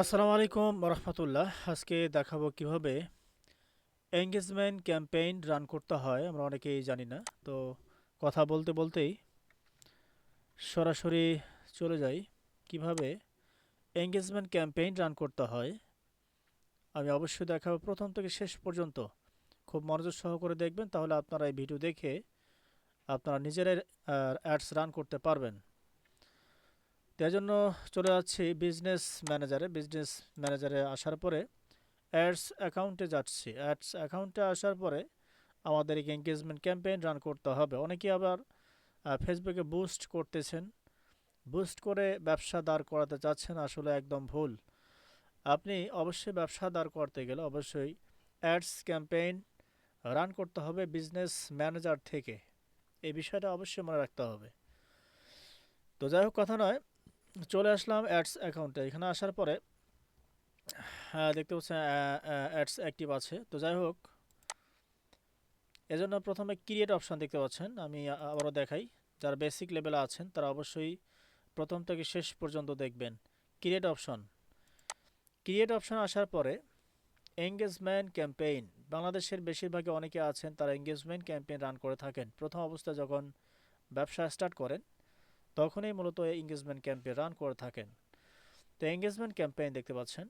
আসসালামু আলাইকুম রহমতুল্লাহ। আজকে দেখাবো কিভাবে এঙ্গেজমেন্ট ক্যাম্পেইন রান করতে হয়। আমরা অনেকেই জানি না। তো কথা বলতে বলতেই সরাসরি চলে যাই কিভাবে এঙ্গেজমেন্ট ক্যাম্পেইন রান করতে হয়। আমি অবশ্যই দেখাবো প্রথম থেকে শেষ পর্যন্ত। খুব মনোযোগ সহকারে দেখবেন, তাহলে আপনারা এই ভিডিও দেখে আপনারা নিজেরাই অ্যাডস রান করতে পারবেন। তাই জন্য চলে যাচ্ছি বিজনেস ম্যানেজারে আসার পরে অ্যাডস অ্যাকাউন্টে যাচ্ছি। অ্যাডস অ্যাকাউন্টে আসার পরে আমাদের এই এঙ্গেজমেন্ট ক্যাম্পেইন রান করতে হবে। অনেকেই আবার ফেসবুকে বুস্ট করতেছেন, বুস্ট করে ব্যবসা দাঁড় করাতে চাচ্ছেন, আসলে একদম ভুল। আপনি অবশ্যই ব্যবসা দাঁড় করতে গেলে অবশ্যই অ্যাডস ক্যাম্পেইন রান করতে হবে বিজনেস ম্যানেজার থেকে। এই বিষয়টা অবশ্যই মনে রাখতে হবে। তো যাই হোক, কথা নয়, চলে আসলাম অ্যাডস অ্যাকাউন্টে। এখানে আসার পরে দেখতে পাচ্ছেন অ্যাডস অ্যাক্টিভ আছে। তো যাই হোক, এজন্য প্রথমে ক্রিয়েট অপশন দেখতে পাচ্ছেন। আমি আবারও দেখাই, যারা বেসিক লেভেলে আছেন তারা অবশ্যই প্রথম থেকে শেষ পর্যন্ত দেখবেন। ক্রিয়েট অপশন, ক্রিয়েট অপশন আসার পরে এঙ্গেজমেন্ট ক্যাম্পেইন। বাংলাদেশের বেশিরভাগে অনেকে আছেন তারা এঙ্গেজমেন্ট ক্যাম্পেইন রান করে থাকেন। প্রথম অবস্থায় যখন ব্যবসা স্টার্ট করেন তখনই মূলত এই এঙ্গেজমেন্ট ক্যাম্পেইন রান করে থাকেন। তো এঙ্গেজমেন্ট ক্যাম্পেইন দেখতে পাচ্ছেন।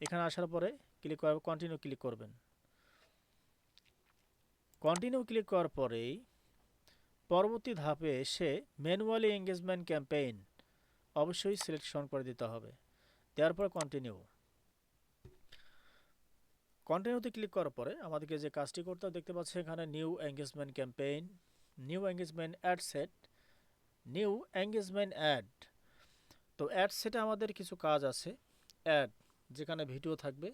এখানে আসার পরে ক্লিক করে কন্টিনিউ ক্লিক করবেন। কন্টিনিউ ক্লিক করার পরেই পরবর্তী ধাপে এসে ম্যানুয়ালি এঙ্গেজমেন্ট ক্যাম্পেইন অবশ্যই সিলেকশন করে দিতে হবে। দেওয়ার পর কন্টিনিউ, কন্টিনিউতে ক্লিক করার পরে আমাদেরকে যে কাজটি করতে হবে দেখতে পাচ্ছি এখানে new engagement campaign, new engagement ad set, new engagement add. তো অ্যাড সেটে আমাদের কিছু কাজ আছে। অ্যাড, যেখানে ভিডিও থাকবে।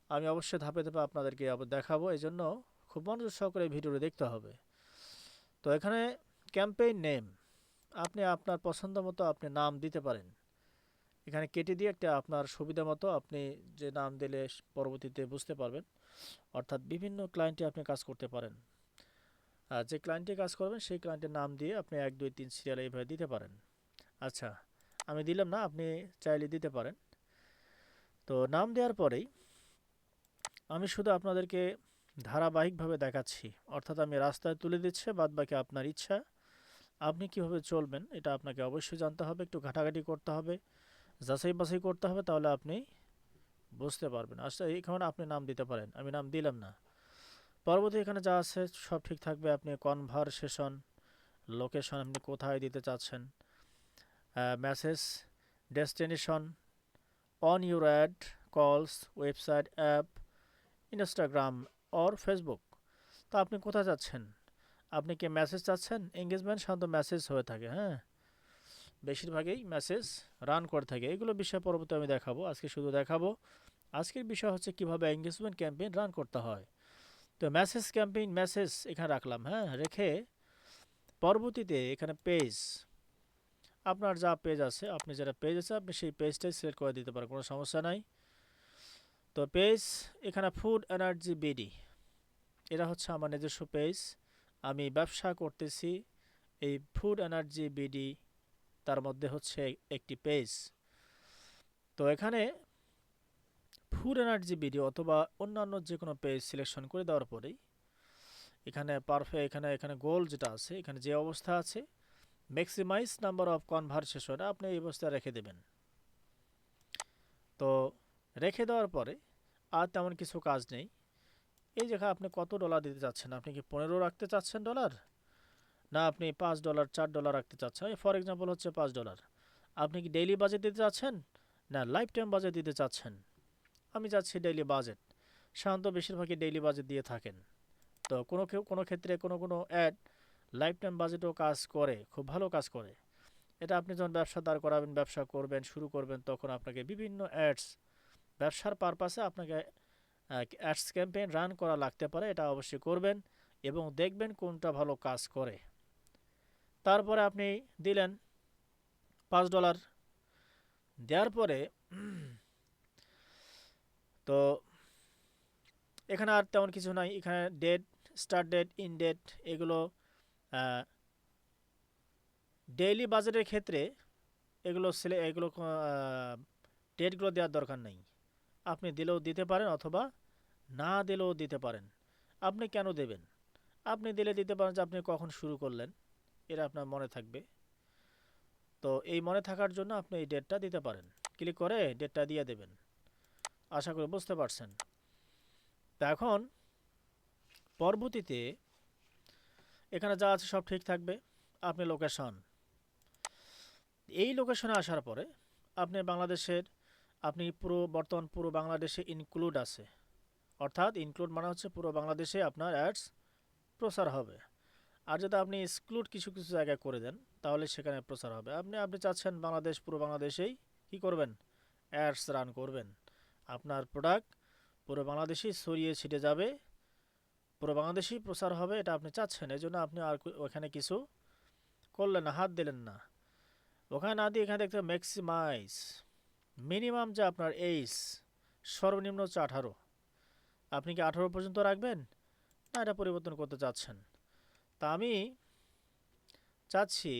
আমি অবশ্যই ধাপে ধাপে আপনাদেরকে আবার দেখাবো, এই জন্য খুব মনোযোগ সহকারে ভিডিওটি দেখতে হবে। তো এখানে ক্যাম্পেইন নেম, আপনি আপনার পছন্দ মতো আপনি নাম দিতে পারেন। এখানে কেটে দিয়ে একটা আপনার সুবিধা মতো আপনি যে নাম দিলে পরবর্তীতে বুঝতে পারবেন। অর্থাৎ বিভিন্ন ক্লায়েন্টে আপনি কাজ করতে পারেন। আর যে ক্লায়েন্টে কাজ করবেন সেই ক্লায়েন্টের নাম দিয়ে আপনি 1 2 3 সিরিয়াল এইভাবে দিতে পারেন। আচ্ছা, আমি দিলাম না, আপনি চাইলে দিতে পারেন। তো নাম দেওয়ার পরেই আমি শুধু আপনাদেরকে ধারাবাহিকভাবে দেখাচ্ছি, অর্থাৎ আমি রাস্তায় তুলে দিচ্ছি, বাদ বাকি আপনার ইচ্ছা। আপনি কিভাবে চলবেন এটা আপনাকে অবশ্যই জানতে হবে, একটু ঘাটাঘাটি করতে হবে, যাচাই বাছাই করতে হবে, তাহলে আপনি বুঝতে পারবেন। আচ্ছা, এখানে আপনি নাম দিতে পারেন, আমি নাম দিলাম না। পরবর্তী এখানে যা আছে সব ঠিক থাকবে। আপনি কনভারসেশন, লোকেশন আপনি কোথায় দিতে চাচ্ছেন, message, destination, on your ad, calls, website, app, Instagram or Facebook. তো আপনি কোথায় যাচ্ছেন? আপনি কি মেসেজ চাচ্ছেন? এঙ্গেজমেন্ট সাধারণত মেসেজ হয়ে থাকে, হ্যাঁ, বেশিরভাগই মেসেজ রান করে থাকে। এগুলো বিষয় পরবর্তী আমি দেখাবো, আজকে শুধু দেখাবো। আজকের বিষয় হচ্ছে কিভাবে এঙ্গেজমেন্ট ক্যাম্পেইন রান করতে হয়। তো মেসেজ ক্যাম্পেইন মেসেজ এখানে রাখলাম, হ্যাঁ, রেখে পরবর্তীতে এখানে পেজ, আপনার যা পেজ আছে, আপনি যেটা পেজ আছে আপনি সেই পেজটাই সিলেক্ট করে দিতে পারেন, কোনো সমস্যা নাই। তো পেজ, এখানে ফুড এনার্জি বিডি, এটা হচ্ছে আমার নিজস্ব পেজ। আমি ব্যবসা করতেছি এই ফুড এনার্জি বিডি, তার মধ্যে হচ্ছে একটি পেজ। তো এখানে ফুড এনার্জি বিডি অথবা অন্যান্য যে কোনো পেজ সিলেকশন করে দেওয়ার পরেই এখানে পারফেক্ট, এখানে এখানে গোল যেটা আছে, এখানে যে অবস্থা আছে ম্যাক্সিমাইজ নাম্বার অফ কনভারসেশন আপনি এই অবস্থায় রেখে দেবেন। তো রেখে দেওয়ার পরে আর তেমন কিছু কাজ নেই। এই জায়গায় আপনি কত ডলার দিতে চাচ্ছেন, আপনি কি 15 রাখতে চাচ্ছেন ডলার, না আপনি $5 $4 রাখতে চাচ্ছেন? ফর এক্সাম্পল হচ্ছে $5। আপনি কি ডেইলি বাজেট দিতে চাচ্ছেন, না লাইফ টাইম বাজেট দিতে চাচ্ছেন? আমি চাচ্ছি ডেইলি বাজেট। সাধারণত বেশিরভাগই ডেইলি বাজেট দিয়ে থাকেন। তো কোনো ক্ষেত্রে কোনো কোনো অ্যাড লাইফ টাইম বাজেটও কাজ করে, খুব ভালো কাজ করে। এটা আপনি যখন ব্যবসা দাঁড় করাবেন, ব্যবসা করবেন, শুরু করবেন, তখন আপনাকে বিভিন্ন অ্যাডস, ব্যবসার পারপাসে আপনাকে অ্যাডস ক্যাম্পেইন রান করা লাগতে পারে, এটা অবশ্যই করবেন এবং দেখবেন কোনটা ভালো কাজ করে। তারপরে আপনি দিলেন $5। দেওয়ার পরে তো এখানে আর তেমন কিছু নাই। এখানে date, start date, in date, এগুলো ডেইলি বাজেটের ক্ষেত্রে এগুলো ডেটগুলো দেওয়ার দরকার নেই, আপনি দিলেও দিতে পারেন অথবা না দিলেও দিতে পারেন। আপনি কেন দেবেন? আপনি দিলে দিতে পারেন যে আপনি কখন শুরু করলেন, এটা আপনার মনে থাকবে। তো এই মনে থাকার জন্য আপনি এই ডেটটা দিতে পারেন, ক্লিক করে ডেটটা দিয়ে দেবেন। আশা করি বুঝতে পারছেন। তো এখন পরবর্তীতে এখানে যা আছে সব ঠিক থাকবে। আপনি লোকেশন, এই লোকেশনে আসার পরে আপনি বাংলাদেশের, আপনি বর্তমান পুরো বাংলাদেশে ইনক্লুড আছে, অর্থাৎ ইনক্লুড মানে হচ্ছে পুরো বাংলাদেশে আপনার অ্যাডস প্রচার হবে। আর যদি আপনি এক্সক্লুড কিছু কিছু জায়গায় করে দেন তাহলে সেখানে প্রচার হবে। আপনি চাচ্ছেন বাংলাদেশ, পুরো বাংলাদেশেই কি করবেন, অ্যাডস রান করবেন। আপনার প্রোডাক্ট পুরো বাংলাদেশেই ছড়িয়ে ছিটে যাবে, পুরো বাংলাদেশেই প্রচার হবে, এটা আপনি চাচ্ছেন। এই জন্য আপনি আর ওখানে কিছু করলেন না, হাত দিলেন না। ওখানে না দিয়ে এখানে দেখতে ম্যাক্সিমাইজ, মিনিমাম যে আপনার এইজ সর্বনিম্ন হচ্ছে 18। আপনি কি 18 পর্যন্ত রাখবেন, না এটা পরিবর্তন করতে চাচ্ছেন? তা আমি চাচ্ছি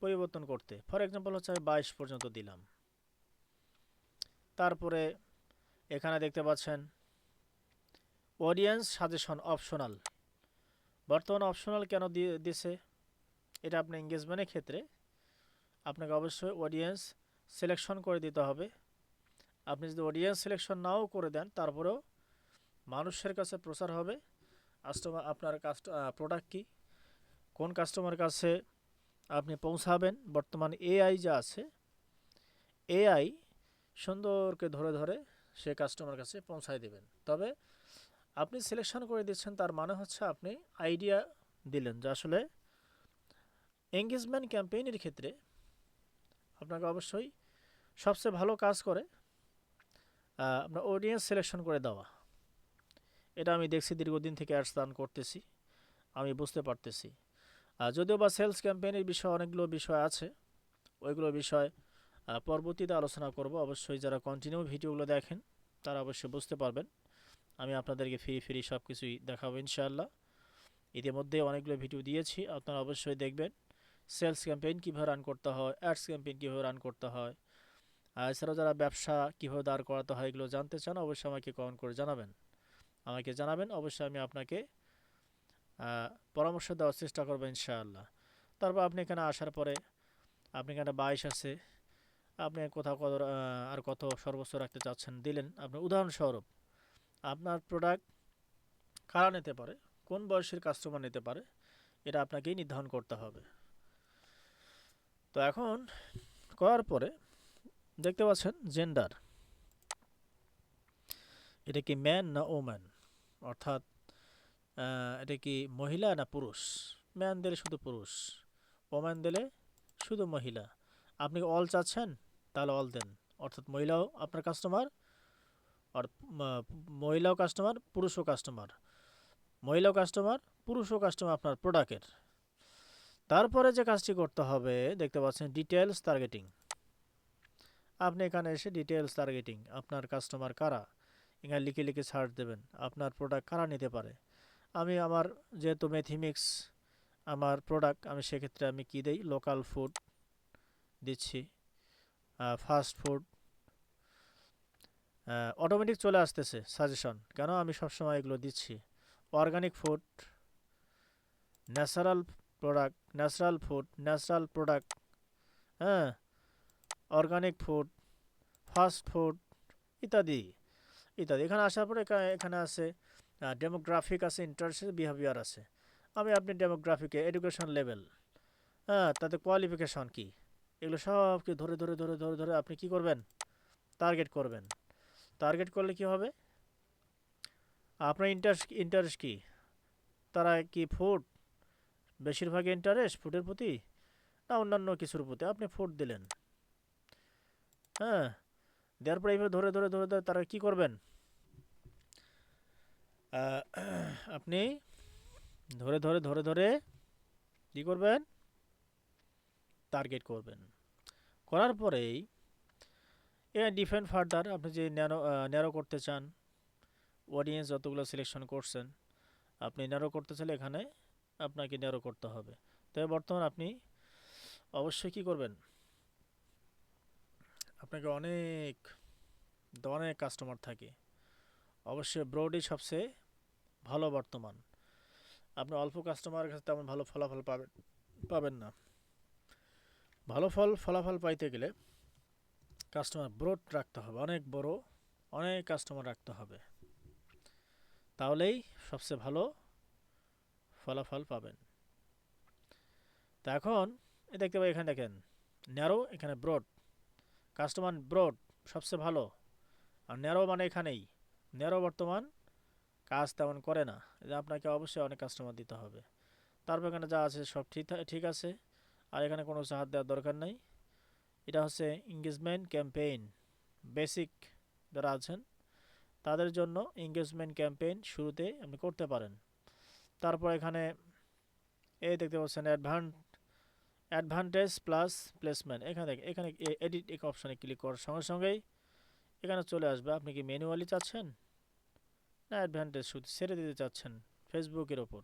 পরিবর্তন করতে। ফর এক্সাম্পল হচ্ছে আমি 22 পর্যন্ত দিলাম। তারপরে এখানে দেখতে পাচ্ছেন অডিয়েন্স সাজেশন অপশনাল। বর্তমানে অপশনাল কেন দিছে, এটা আপনি এঙ্গেজমেন্টের ক্ষেত্রে আপনাকে অবশ্যই অডিয়েন্স সিলেকশন করে দিতে হবে। আপনি যদি অডিয়েন্স সিলেকশন নাও করে দেন তারপরেও মানুষের কাছে প্রচার হবে আপনার প্রোডাক্ট কি, কোন কাস্টমার কাছে আপনি পৌঁছাবেন। বর্তমান এআই যা আছে, এআই সুন্দরকে ধরে ধরে সে কাস্টমার কাছে পৌঁছায় দেবেন। তবে আপনি সিলেকশন করে দিচ্ছেন, তার মানে হচ্ছে আপনি আইডিয়া দিলেন যে আসলে এঙ্গেজমেন্ট ক্যাম্পেইনের ক্ষেত্রে আপনাকে অবশ্যই সবচেয়ে ভালো কাজ করে আপনার অডিয়েন্স সিলেকশন করে দেওয়া। এটা আমি দেখছি, দীর্ঘদিন থেকে অ্যাডস রান করতেছি, আমি বুঝতে পারতেছি। যদিও বা সেলস ক্যাম্পেইনের বিষয়ে অনেকগুলো বিষয় আছে, ওইগুলো বিষয় পরবর্তীতে আলোচনা করব। অবশ্যই যারা কন্টিনিউ ভিডিওগুলো দেখেন তারা অবশ্যই বুঝতে পারবেন। আমি আপনাদেরকে ফ্রি সব কিছুই দেখাবো ইনশাআল্লাহ। ইতিমধ্যে অনেকগুলো ভিডিও দিয়েছি, আপনারা অবশ্যই দেখবেন সেলস ক্যাম্পেইন কীভাবে রান করতে হয়, অ্যাডস ক্যাম্পেইন কীভাবে রান করতে হয়। এছাড়াও যারা ব্যবসা কীভাবে দাঁড় করাতে হয় এগুলো জানতে চান, অবশ্যই আমাকে কমেন্ট করে জানাবেন। অবশ্যই আমি আপনাকে পরামর্শ দেওয়ার চেষ্টা করবো ইনশাআল্লাহ। তারপর আপনি এখানে আসার পরে আপনি এখানে 22 আছে, আপনি কোথাও কত আর কত সর্বোচ্চ রাখতে চাচ্ছেন দিলেন। আপনার উদাহরণস্বরূপ আপনার প্রোডাক্ট কারা নিতে পারে, কোন বয়সের কাস্টমার নিতে পারে, এটা আপনাকেই নির্ধারণ করতে হবে। তো এখন করার পরে দেখতে পাচ্ছেন জেন্ডার, এটা কি ম্যান না ওম্যান, অর্থাৎ এটা কি মহিলা না পুরুষ। ম্যান দিলে শুধু পুরুষ, ওম্যান দিলে শুধু মহিলা। আপনি অল চাচ্ছেন তাহলে অল দেন, অর্থাৎ মহিলাও আপনার কাস্টমার, আর মহিলাও কাস্টমার, পুরুষও কাস্টমার, মহিলাও কাস্টমার, পুরুষও কাস্টমার আপনার প্রোডাক্টের। তারপরে যে কাজটি করতে হবে দেখতে পাচ্ছেন ডিটেলস টার্গেটিং। আপনি এখানে এসে ডিটেলস টার্গেটিং, আপনার কাস্টমার কারা, এখানে লিখে লিখে সার্চ দেবেন আপনার প্রোডাক্ট কারা নিতে পারে। আমি আমার যেহেতু মেথিমিক্স আমার প্রোডাক্ট, আমি সেক্ষেত্রে আমি কী দিই, লোকাল ফুড দিচ্ছি, ফাস্ট ফুড, অটোমেটিক চলে আসতেছে সাজেশন, কেন আমি সবসময় এগুলো দিচ্ছি। Organic food, natural product, natural food, natural product, হ্যাঁ, অর্গানিক ফুড, ফাস্ট ফুড ইত্যাদি ইত্যাদি। এখানে আসার পরে এখানে আছে ডেমোগ্রাফিক আছে, ইন্টারেস্ট বিহেভিয়ার আছে। আপনি ডেমোগ্রাফিকে এডুকেশন লেভেল, হ্যাঁ, তাতে কোয়ালিফিকেশন কি, এগুলো সব কি ধরে ধরে ধরে ধরে ধরে আপনি কি করবেন, টার্গেট করবেন। টার্গেট করলে কি হবে, আপনার ইন্টারেস্ট কি, তারা কি ফুড, বেশিরভাগ ইন্টারেস্ট ফুডের প্রতি না অন্যান্য কিছুর প্রতি, আপনি ফুড দিলেন। হ্যাঁ, দেওয়ার পরে এইভাবে ধরে ধরে ধরে ধরে তারা কি করবেন, আপনি ধরে ধরে ধরে ধরে কি করবেন, টার্গেট করবেন। করার পরেই ডিফেন্ড ফার্দার, আপনি যে ন্যারো করতে চান, অডিয়েন্স যতগুলো সিলেকশন করছেন আপনি ন্যারো করতে চাইলে এখানে আপনাকে ন্যারো করতে হবে। তবে বর্তমান আপনি অবশ্যই কি করবেন, আপনাকে অনেক অনেক কাস্টমার থাকে, অবশ্যই ব্রডই সবচেয়ে ভালো বর্তমান। আপনি অল্প কাস্টমারের কাছে তেমন ভালো ফলাফল পাবেন না। ভালো ফলাফল পাইতে গেলে কাস্টমার ব্রড রাখতে হবে, অনেক বড় অনেক কাস্টমার রাখতে হবে, তাহলেই সবচেয়ে ভালো ফলাফল পাবেন। তা এখন দেখতে পাই, এখানে দেখেন ন্যারো, এখানে ব্রড, কাস্টমার ব্রড সবচেয়ে ভালো, আর ন্যারো মানে এখানেই ন্যারো বর্তমান কাজ তেমন করে না, আপনাকে অবশ্যই অনেক কাস্টমার দিতে হবে। তারপর এখানে যা আছে সব ঠিক আছে, আর এখানে কোনো চার্জ দেওয়ার দরকার নাই। এটা হচ্ছে এঙ্গেজমেন্ট ক্যাম্পেইন, বেসিক যারা আছেন তাদের জন্য এঙ্গেজমেন্ট ক্যাম্পেইন শুরুতে আপনি করতে পারেন। তারপর এখানে এই দেখতে পাচ্ছেন অ্যাডভান্টেজ প্লাস প্লেসমেন্ট, এখানে দেখেন, এখানে এডিট এক অপশানে ক্লিক করার সঙ্গে সঙ্গেই এখানে চলে আসবে। আপনি কি ম্যানুয়ালি চাচ্ছেন না অ্যাডভান্টেজ শুধু ছেড়ে দিতে চাচ্ছেন ফেসবুকের ওপর?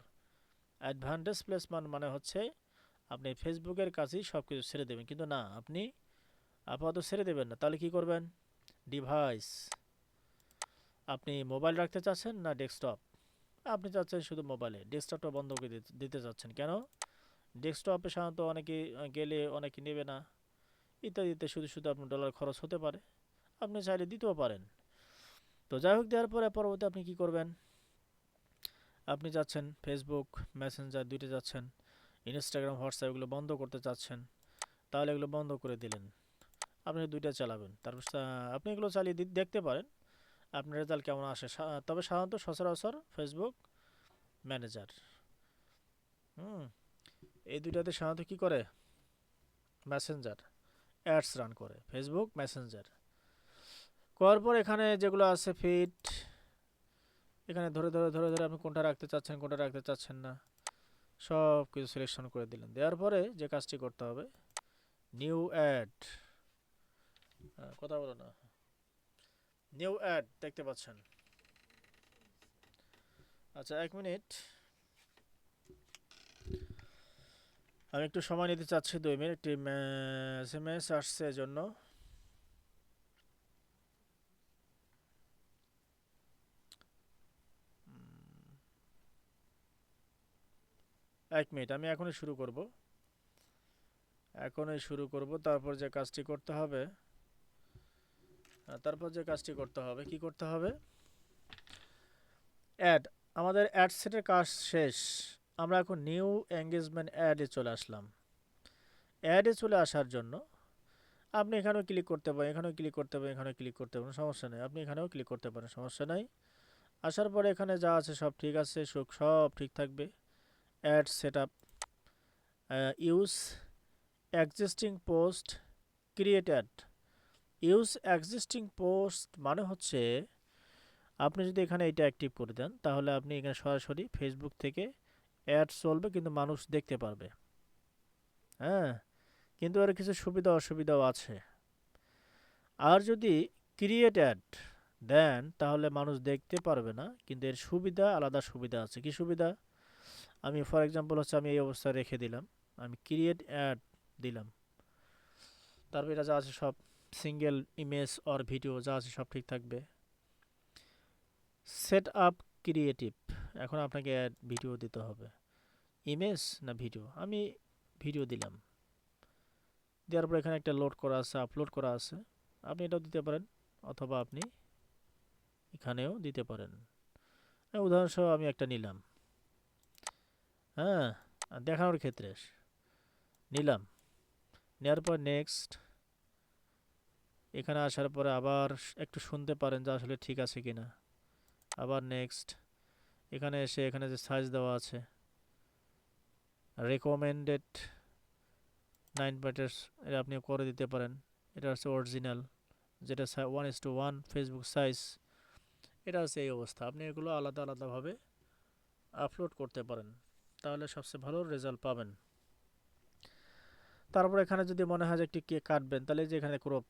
অ্যাডভান্টেজ প্লেসমেন্ট মানে হচ্ছে আপনি ফেসবুকের কাছেই সব কিছু ছেড়ে দেবেন, কিন্তু না, আপনি আপাতত ছেড়ে দেবেন না। তাহলে কি করবেন? ডিভাইস, আপনি মোবাইল রাখতে চাচ্ছেন না ডেস্কটপ? আপনি চাচ্ছেন শুধু মোবাইলে, ডেস্কটপটা বন্ধ করে দিতে চাচ্ছেন কেন? ডেস্কটপে সাধারণত অনেকে গেলে অনেকে নেবে না, ইত্যাদিতে শুধু শুধু আপনার ডলার খরচ হতে পারে, আপনি চাইলে দিতেও পারেন। তো যাই হোক, দেওয়ার পরে পরবর্তী আপনি কি করবেন? আপনি চাচ্ছেন ফেসবুক মেসেঞ্জার দুইটা চাচ্ছেন, ইনস্টাগ্রাম হোয়াটসঅ্যাপ এগুলো বন্ধ করতে চাচ্ছেন, তাহলে এগুলো বন্ধ করে দিলেন, আপনি দুইটা চালাবেন। তারপর আপনি এগুলো চালিয়ে দেখতে পারেন আপনার রেজাল্ট কেমন আসে। তবে সাধারণত সচরাচর ফেসবুক ম্যানেজার, এই দুইটাতে সাধারণত কী করে? মেসেঞ্জার অ্যাডস রান করে, ফেসবুক মেসেঞ্জার করার পর এখানে যেগুলো আছে ফিড, এখানে ধরে ধরে ধরে ধরে আপনি কোনটা রাখতে চাচ্ছেন কোনটা রাখতে চাচ্ছেন না সব কিছু সিলেকশন করে দিলেন। দেওয়ার পরে যে কাজটি করতে হবে, নিউ অ্যাড, কথা বলো না, নিউ অ্যাড দেখতে পাচ্ছেন। আচ্ছা, 1 মিনিট, আমি একটু সময় নিতে চাচ্ছি, 2 মিনিট, এসএমএস আসছে এজন্য। 1 মিনিট, আমি এখনই শুরু করব, তারপর যে কাজটি করতে হবে, কি করতে হবে? অ্যাড, আমাদের অ্যাড সেটের কাজ শেষ, আমরা এখন নিউ এঙ্গেজমেন্ট অ্যাডে চলে আসলাম। অ্যাডে চলে আসার জন্য আপনি এখানেও ক্লিক করতে পারেন, এখানেও ক্লিক করতে পারেন, এখানেও ক্লিক করতে পারেন, সমস্যা নেই, আপনি এখানেও ক্লিক করতে পারেন, সমস্যা নাই। আসার পরে এখানে যা আছে সব ঠিক আছে, সব ঠিক থাকবে। Ad set up, use existing post, create add. Use existing post মানে হচ্ছে আপনি যদি এখানে এটা অ্যাক্টিভ করে দেন, তাহলে আপনি এখানে সরাসরি ফেসবুক থেকে অ্যাড চলবে, কিন্তু মানুষ দেখতে পারবে। হ্যাঁ, কিন্তু এর কিছু সুবিধা অসুবিধাও আছে। আর যদি ক্রিয়েট অ্যাড দেন তাহলে মানুষ দেখতে পারবে না, কিন্তু এর সুবিধা, আলাদা সুবিধা আছে। কি সুবিধা? আমি ফর এক্সাম্পল হচ্ছে আমি এই অবস্থায় রেখে দিলাম, আমি ক্রিয়েট অ্যাড দিলাম, তারপর এটা যা আছে সব সিঙ্গেল ইমেজ অর ভিডিও যা আছে সব ঠিক থাকবে। সেট আপ ক্রিয়েটিভ, এখন আপনাকে অ্যাড ভিডিও দিতে হবে, ইমেজ না ভিডিও? আমি ভিডিও দিলাম, দেওয়ার পর এখানে একটা লোড করা আছে, আপলোড করা আছে, আপনি এটাও দিতে পারেন, অথবা আপনি এখানেও দিতে পারেন। উদাহরণসহ আমি একটা নিলাম, হ্যাঁ, দেখানোর ক্ষেত্রে নিলাম, নেওয়ার পর নেক্সট, এখানে আসার পরে আবার একটু শুনতে পারেন যে আসলে ঠিক আছে কিনা, আবার নেক্সট, এখানে এসে এখানে যে সাইজ দেওয়া আছে রেকমেন্ডেড 9 এটা আপনি করে দিতে পারেন। এটা হচ্ছে অরিজিনাল, যেটা 1:1 ফেসবুক সাইজ, এটা হচ্ছে এই অবস্থা। আপনি এগুলো আলাদা আলাদাভাবে আপলোড করতে পারেন, তাহলে সবচেয়ে ভালো রেজাল্ট পাবেন। তারপর এখানে যদি মনে হয় যে একটি কে কাটবেন, তাহলে যে এখানে ক্রপ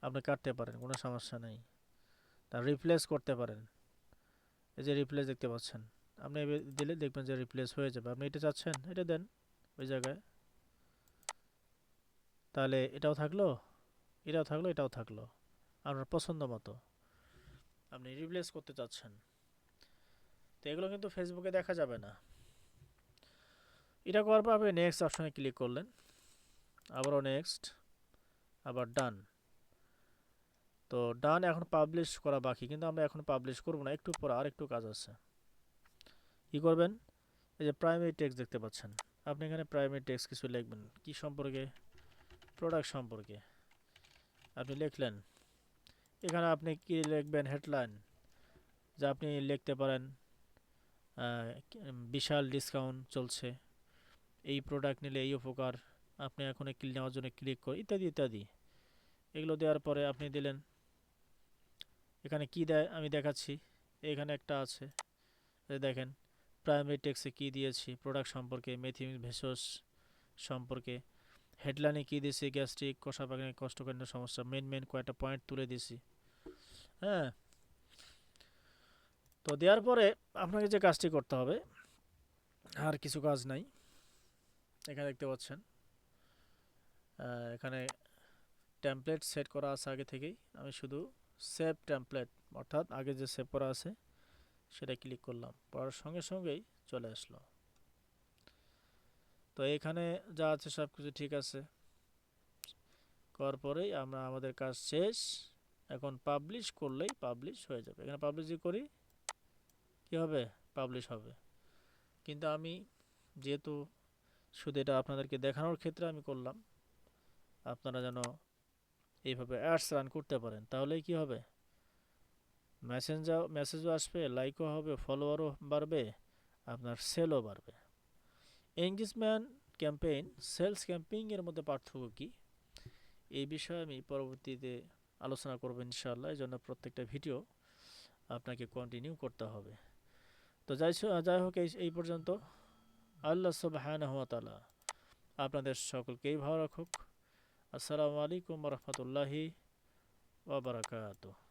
আপনি কাটতে পারেন, কোনো সমস্যা নেই। তার রিপ্লেস করতে পারেন, এই যে রিপ্লেস দেখতে পাচ্ছেন, আপনি দিলে দেখবেন যে রিপ্লেস হয়ে যাবে। আপনি এটা চাচ্ছেন, এটা দেন ওই জায়গায়, তাহলে এটাও থাকলো, এটাও থাকলো, এটাও থাকলো, আপনার পছন্দ মতো আপনি রিপ্লেস করতে চাচ্ছেন। তো এগুলো কিন্তু ফেসবুকে দেখা যাবে না। এটা করার পর আপনি নেক্সট অপশনে ক্লিক করলেন, আবারও নেক্সট, আবার ডান। তো ডান, এখন পাবলিশ করা বাকি, কিন্তু আমরা এখন পাবলিশ করব না, একটু পর আর একটু কাজ আছে। কী করবেন, এই যে প্রাইমারি টেক্সট দেখতে পাচ্ছেন, আপনি এখানে প্রাইমারি টেক্সট কিছু লিখবেন, কি সম্পর্কে, প্রোডাক্ট সম্পর্কে আপনি লিখলেন। এখানে আপনি কি লিখবেন, হেডলাইন, যা আপনি লিখতে পারেন বিশাল ডিসকাউন্ট চলছে, এই প্রোডাক্ট নিলে এই উপকার, আপনি এখন ক্লিক নেওয়ার জন্য ক্লিক করে, ইত্যাদি ইত্যাদি। এগুলো দেওয়ার পরে আপনি দিলেন, এখানে কি দেয় আমি দেখাচ্ছি। এখানে একটা আছে, দেখেন প্রাইমারি টেক্সটে কী দিয়েছি, প্রোডাক্ট সম্পর্কে, মেথিন ভেষজ সম্পর্কে, হেডলাইনে কী দিয়েছি, গ্যাস্ট্রিক, কোষাবাগানের কোষ্ঠকাঠিন্য সমস্যা, মেন কয়েকটা পয়েন্ট তুলে দিছি। হ্যাঁ, তো দেওয়ার পরে আপনাকে যে কাজটি করতে হবে, আর কিছু কাজ নাই। এখানে দেখতে পাচ্ছেন এখানে টেমপ্লেট সেট করা আছে আগে থেকেই, আমি শুধু সেভ টেমপ্লেট, অর্থাৎ আগে যে সেভ করা আছে সেটা ক্লিক করলাম, পড়ার সঙ্গে সঙ্গেই চলে আসলো। তো এখানে যা আছে সব কিছু ঠিক আছে, করার পরেই আমরা আমাদের কাজ শেষ। এখন পাবলিশ করলেই পাবলিশ হয়ে যাবে। এখানে পাবলিশ করি, কি হবে, পাবলিশ হবে। কিন্তু আমি যেহেতু শুধু এটা আপনাদেরকে দেখানোর ক্ষেত্রে আমি করলাম, আপনারা যেন এইভাবে অ্যাডস রান করতে পারেন, তাহলেই কি হবে, মেসেজও আসবে, লাইকও হবে, ফলোয়ারও বাড়বে, আপনার সেলও বাড়বে। এঙ্গেজমেন্ট ক্যাম্পেইন সেলস ক্যাম্পেইনের মধ্যে পার্থক্য কী, এই বিষয়ে আমি পরবর্তীতে আলোচনা করব ইনশাআল্লাহ। এই জন্য প্রত্যেকটা ভিডিও আপনাকে কন্টিনিউ করতে হবে। তো যাই হোক, এই পর্যন্ত। আল্লাহ সুবহানাহু ওয়া তাআলা আপনাদের সকলকেই ভালো রাখুক। আসসালামু আলাইকুম ওয়া রাহমাতুল্লাহি ওয়া বারাকাতুহু।